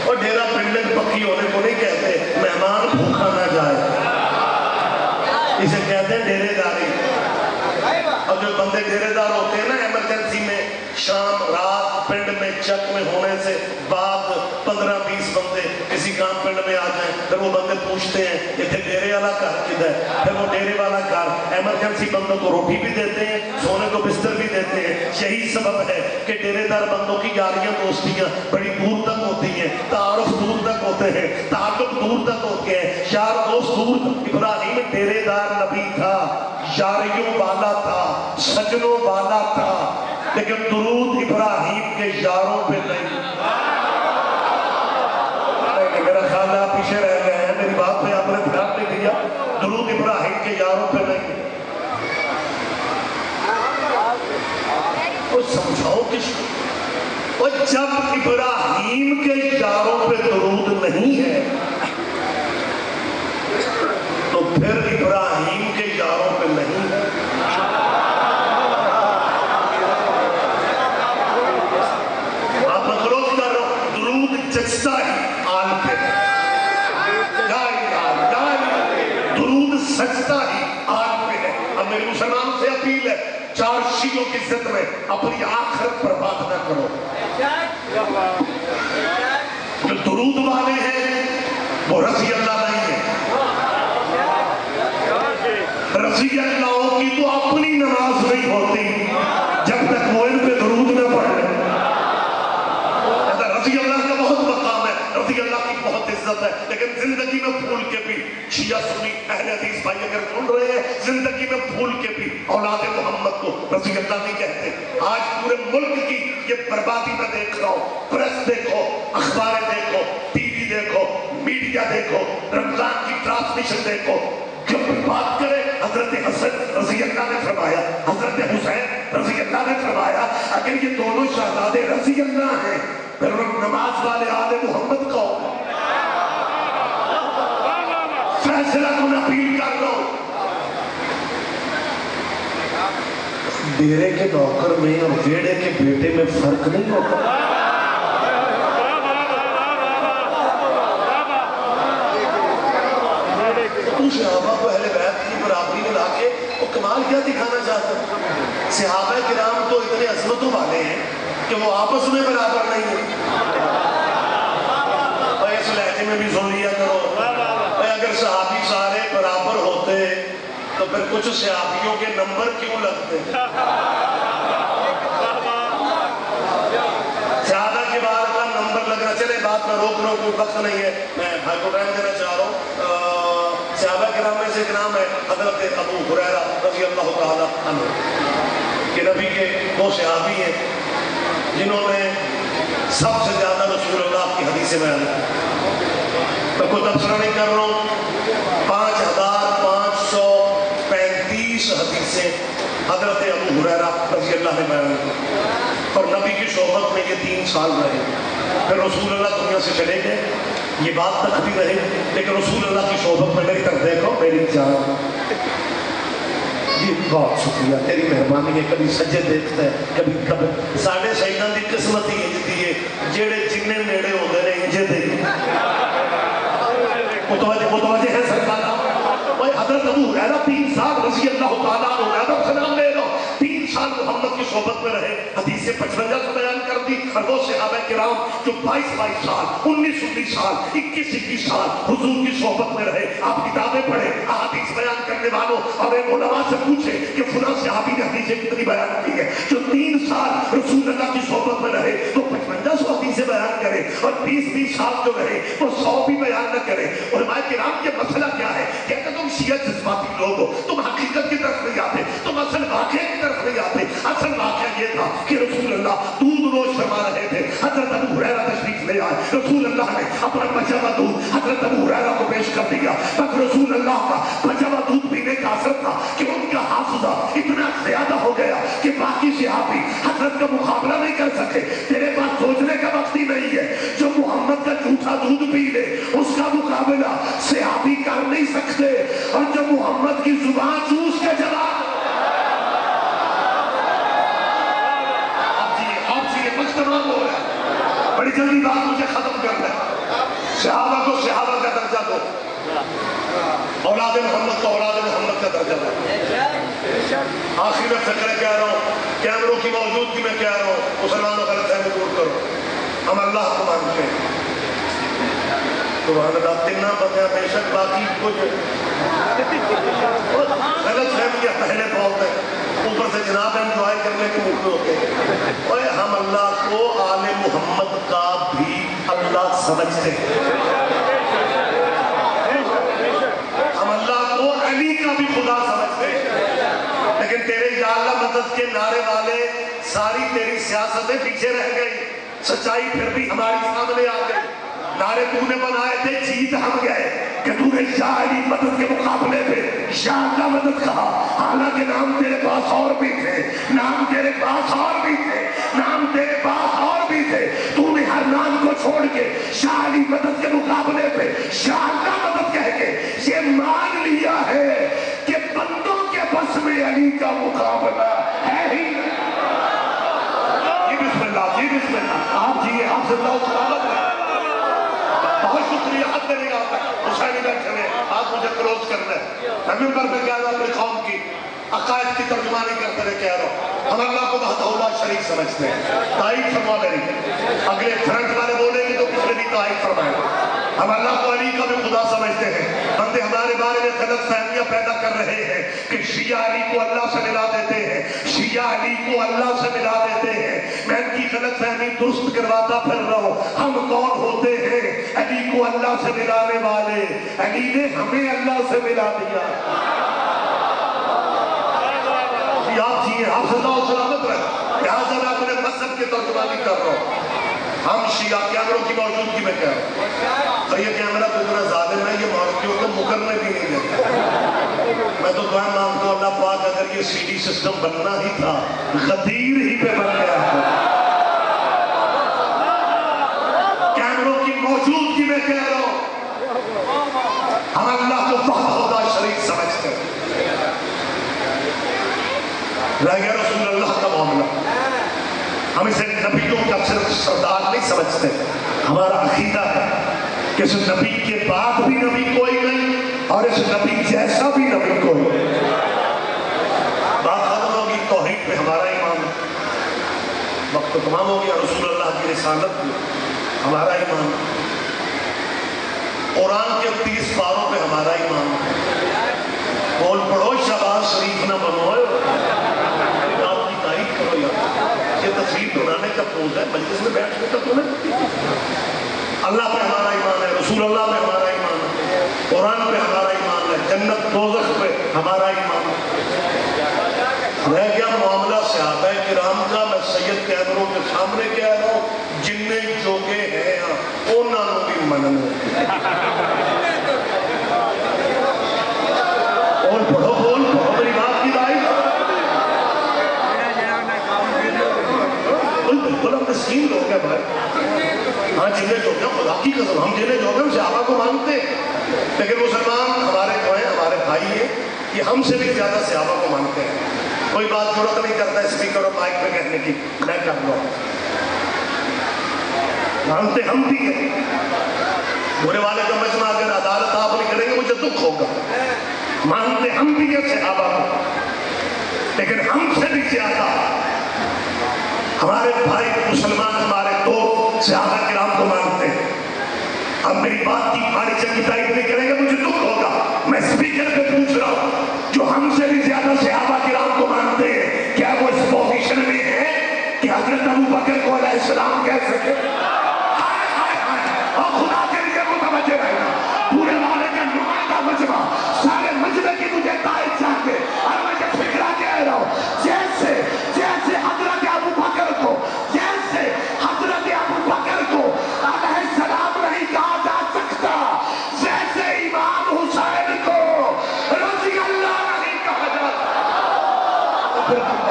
اور ڈیرا بلڈنگ پکی ہونے کو نہیں کہتے، مہمان بھوکا نہ جائے، اسے کہتے ہیں ڈیرے داری۔ اور جو بندے ڈیرے دار ہوتے ہیں نا ایمرجنسی میں، شام رات پنڈ میں چک میں ہونے سے بعد 15-20 بندے کسی کام پنڈ میں آ جائیں، پھر وہ بندے پوچھتے ہیں یہ تھے ڈیرے والا گھر کدھر ہے، پھر وہ ڈیرے والا گھر ایمرجنسی بندوں کو روٹی بھی دیتے ہیں، سونے کو بستر بھی دیتے ہیں۔ یہی سبب ہے کہ ڈیرے دار بندوں کی یاریاں دوستیاں بڑی دور تک ہوتی ہیں، تعارف دور تک ہوتے ہیں، تعلق دور تک ہوتے ہیں، یار دوست دور تک۔ ابراہیم ڈیرے دار نبی تھا، یاریوں والا تھا، سجنوں والا تھا، لیکن درود ابراہیم کے یاروں پہ نہیں۔ میرا خیال ہے آپ پیچھے رہ گئے ہیں، میری بات پہ آپ نے دھیان نہیں دیا، درود ابراہیم کے یاروں پہ نہیں۔ کچھ سمجھاؤ کس کو؟ اور جب ابراہیم کے یاروں پہ درود نہیں ہے تو پھر ابراہیم کے یاروں پہ نہیں ہے۔ آپ مخلوق کر رہا ہوں، درود جچتا ہی آل پہ، درود سجتا ہی آل پہ ہے۔ اب میری مسلمان سے اپیل ہے، 4 شیعوں کی عزت میں اپنی آخرت برباد نہ کرو۔ جو درود والے ہیں وہ رضی اللہ نہیں ہے، رضی اللہ کی تو اپنی نماز نہیں ہوتی جب تک وہ ان پہ درود نہ پڑھے۔ رضی اللہ کا بہت مقام ہے، رضی اللہ کی بہت عزت ہے، لیکن زندگی میں بھول کے بھی شیعہ سنی اہل حدیث بھائی اگر سن رہے ہیں، زندگی میں بھول کے بھی اولاد محمد کو رضی اللہ نہیں کہتے۔ آج پورے ملک کی یہ بربادی میں دیکھ رہا ہوں، پریس دیکھو، اخباریں دیکھو، ٹی وی دیکھو، میڈیا دیکھو، رمضان کی ٹرانسمیشن دیکھو، جب بات کرے حضرت حسن رضی اللہ نے فرمایا، حضرت حسین رضی اللہ نے فرمایا، اگر یہ دونوں شہزادے رضی اللہ ہیں پھر نماز والے آل محمد کا ہوگا۔ فیصلہ تم اپیل کر لو۔ ڈیرے کے نوکر میں اور ویڑے کے بیٹے میں فرق نہیں ہوتا۔ تو صحابہ کو اہل بیت کی برابری میں لا کے وہ کمال کیا دکھانا چاہتا ہے؟ صحابہ کرام تو اتنے عظمتوں والے ہیں کہ وہ آپس میں برابر نہیں ہیں۔ اور اس لہجے میں بھی سن لیا کرو، اگر صحابی سارے برابر ہوتے تو پھر کچھ صحابیوں کے نمبر کیوں لگتے؟ زیادہ کے بعد کا نمبر لگنا، چلے بات میں روک کوئی وقت نہیں ہے، میں بھائی کو ٹائم دینا چاہ رہا ہوں۔ صحابہ کرام میں سے ایک نام ہے حضرت ابو ہریرہ رضی اللہ تعالیٰ عنہ، کہ نبی کے وہ صحابی ہیں جنہوں نے سب سے زیادہ رسول اللہ کی حدیثیں بیان کی۔ میں کوئی تبصرہ نہیں کر رہا ہوں، 5535 حدیثیں حضرت ابو ہریرہ رضی اللہ نے بیان کی، اور نبی کی صحبت میں یہ 3 سال رہے، پھر رسول اللہ دنیا سے چلے گئے، یہ بات تک بھی رہے، لیکن رسول اللہ کی صحبت میں میری طرف دیکھو، میری جان جی بہت شکریہ تیری مہربانی ہے کبھی سجے دیکھتا ہے کبھی کبھی ساڑھے شہیدان دی قسمت ہی انجدی ہے جیڑے جننے نیڑے ہوتے ہیں انجے دے متوجہ ہے سرکار حضرت ابو ہریرہ 3 سال رضی اللہ تعالیٰ عنہ سلام لے لو 3 سال محمد کی صحبت میں رہے حدیث 55 سے بیان کر دی اور وہ صحابہ کرام جو 22 سال 19 سال 21 سال حضور کی صحبت میں رہے آپ کتابیں پڑھے احادیث بیان کرنے والوں اور ایک علماء سے پوچھے کہ فلاں صحابی نے حدیثیں کتنی بیان کی ہے جو 3 سال رسول اللہ کی صحبت میں رہے وہ 55 حدیثیں بیان کرے اور 20 سال جو رہے وہ 100 بھی بیان نہ کرے علماء کرام کے مسئلہ کیا ہے کہ اگر تم شیعہ جذباتی لوگ ہو تم حقیقت کی طرف نہیں آتے تم اصل واقعے کی طرف نہیں آتے اصل واقعہ یہ تھا کہ رسول اللہ دودھ نوش فرما رہے تھے حضرت ابو ہریرہ تشریف لے آئے رسول اللہ نے اپنا بچا ہوا دودھ حضرت ابو ہریرہ کو پیش کر دیا بس رسول اللہ کا بچا ہوا دودھ پینے کا اثر تھا کہ ان کا حافظہ اتنا زیادہ ہو گیا کہ باقی صحابی حضرت کا مقابلہ نہیں کر سکے تیرے پاس سوچنے کا وقت ہی نہیں ہے جو محمد کا جھوٹا دودھ پی لے اس کا مقابلہ صحابی کر نہیں سکتے اور جو محمد کی زبان چوس کے جواب تمام ہو رہا ہے بڑی جلدی بات مجھے ختم کرنا ہے صحابہ کو صحابہ کا درجہ دو اولاد محمد کو اولاد محمد کا درجہ دو آخری میں فکر کہہ رہا ہوں کیمروں کی موجودگی میں کہہ رہا ہوں مسلمانوں غلط فہمی دور کرو ہم اللہ کو مانتے ہیں سبحان اللہ تنہ بندہ بے شک باقی کچھ غلط فہمیاں پہلے بہت ہے اوپر سے جناب انجوائے کرنے کے موقع ہوتے ہیں اور ہم اللہ کو آل محمد کا بھی اللہ سمجھتے ہیں ہم اللہ کو علی کا بھی خدا سمجھتے ہیں لیکن تیرے یا اللہ مدد کے نعرے والے ساری تیری سیاستیں پیچھے رہ گئی سچائی پھر بھی ہماری سامنے آ گئی نعرے تو نے بنائے تھے جیت ہم گئے کہ تو نے یا علی مدد کے مقابلے پہ یا اللہ مدد کہا حالانکہ نام تیرے پاس اور بھی تھے نام تیرے پاس اور بھی تھے نام تیرے پاس اور بھی تھے تو نے ہر نام کو چھوڑ کے یا علی مدد کے مقابلے پہ یا اللہ مدد کہہ کے یہ مان لیا ہے کہ بندوں کے بس میں علی کا مقابلہ ہے ہی جی بسم اللہ آپ جی آپ سے اللہ سلامت ہے بہت شکریہ حد نہیں آتا حسینی بیٹھے ہوئے آپ مجھے کلوز کرنا ہے میں ممبر پہ کہہ رہا ہوں اپنی قوم کی عقائد کی ترجمانی کرتے رہے کہہ رہا ہوں ہم اللہ کو وحدہ لا شریک سمجھتے ہیں تائید فرما میری اگلے فرنٹ والے بولیں گے تو پچھلے بھی تائید فرمائیں ہم اللہ کو علی کا بھی خدا سمجھتے ہیں بندے ہمارے بارے میں غلط فہمیاں پیدا کر رہے ہیں کہ شیعہ علی کو اللہ سے ملا دیتے ہیں شیعہ علی کو اللہ سے ملا دیتے ہیں میں ان کی غلط فہمی درست کرواتا پھر رہا ہوں ہم کون ہوتے ہیں علی کو اللہ سے ملانے والے علی نے ہمیں اللہ سے ملا دیا آپ جی آپ صلی اللہ سلامت رہے لہٰذا میں اپنے مذہب کی ترجمانی کر رہا ہوں ہم شیعہ کیمروں کی موجودگی میں کہہ رہا ہوں اور یہ کیمرہ تو اتنا ظالم ہے یہ مارکیوں کو مکرنے بھی نہیں دیتا میں تو دعا مانگتا ہوں اللہ پاک اگر یہ سی ڈی سسٹم بننا ہی تھا غدیر ہی پہ بن گیا کیمروں کی موجودگی میں کہہ رہا ہوں ہم اللہ کو وحدہ شریک سمجھتے ہیں رہ گیا رسول اللہ کا معاملہ ہم اسے نبیوں کا صرف سردار نہیں سمجھتے ہمارا عقیدہ ہے کہ اس نبی کے بعد بھی نبی کوئی نہیں اور اس نبی جیسا بھی نبی کوئی بات ختم ہوگی توحید پہ ہمارا ایمان وقت تو تمام ہو گیا رسول اللہ کی رسالت پہ ہمارا ایمان قرآن کے 30 پاروں پہ ہمارا ایمان بول پڑھو شہباز شریف نہ بنو یہ تصویر بنانے کا پوز ہے مجلس میں بیٹھ کے تو تمہیں اللہ پہ ہمارا ایمان ہے رسول اللہ پہ ہمارا ایمان ہے قرآن پہ ہمارا ایمان ہے جنت دوزخ پہ ہمارا ایمان ہے رہ گیا معاملہ صحابہ کرام کا میں سید کیمروں کے سامنے کہہ رہا ہوں جننے جوگے ہیں انہوں نے بھی منن بول پڑھو میری بات کی دائی بالکل ہم تسکین لوگ ہیں بھائی ہاں جنہیں جو گے خدا کی قسم ہم جنہیں جو گے ہم صحابہ کو مانتے لیکن مسلمان ہمارے جو ہیں ہمارے بھائی ہیں یہ ہم سے بھی زیادہ صحابہ کو مانتے ہیں. کوئی بات ضرورت نہیں کرتا اسپیکر اور مائک پہ کہنے کی میں کر لوں. مانتے ہم بھی ہیں. برے والے کا مجمع اگر عدالت آپ نہیں کریں گے مجھے دکھ ہوگا. مانتے ہم بھی ہیں صحابہ کو، لیکن ہم سے بھی زیادہ ہمارے بھائی مسلمان ہمارے دوست صحابہ کرام کو مانتے ہیں. اب میری بات کی بھاری چنگی تائید نہیں کریں گے مجھے دکھ ہوگا. میں اسپیکر پہ پوچھ رہا ہوں جو ہم سے بھی زیادہ صحابہ کرام کو مانتے ہیں کیا وہ اس پوزیشن میں ہے کہ حضرت ابو بکر کو علیہ السلام کہہ سکے؟ اور خدا کے لیے متوجہ رہنا. پورے والے کا نمائندہ مجمع سارے مجمع کی مجھے تائید چاہتے اور میں یہ فکرہ کہہ رہا ہوں جیسے حضرت ابو بکر کو علیہ السلام نہیں کہا جا سکتا، جیسے امام حسین کو رضی اللہ نہیں کہا جا سکتا.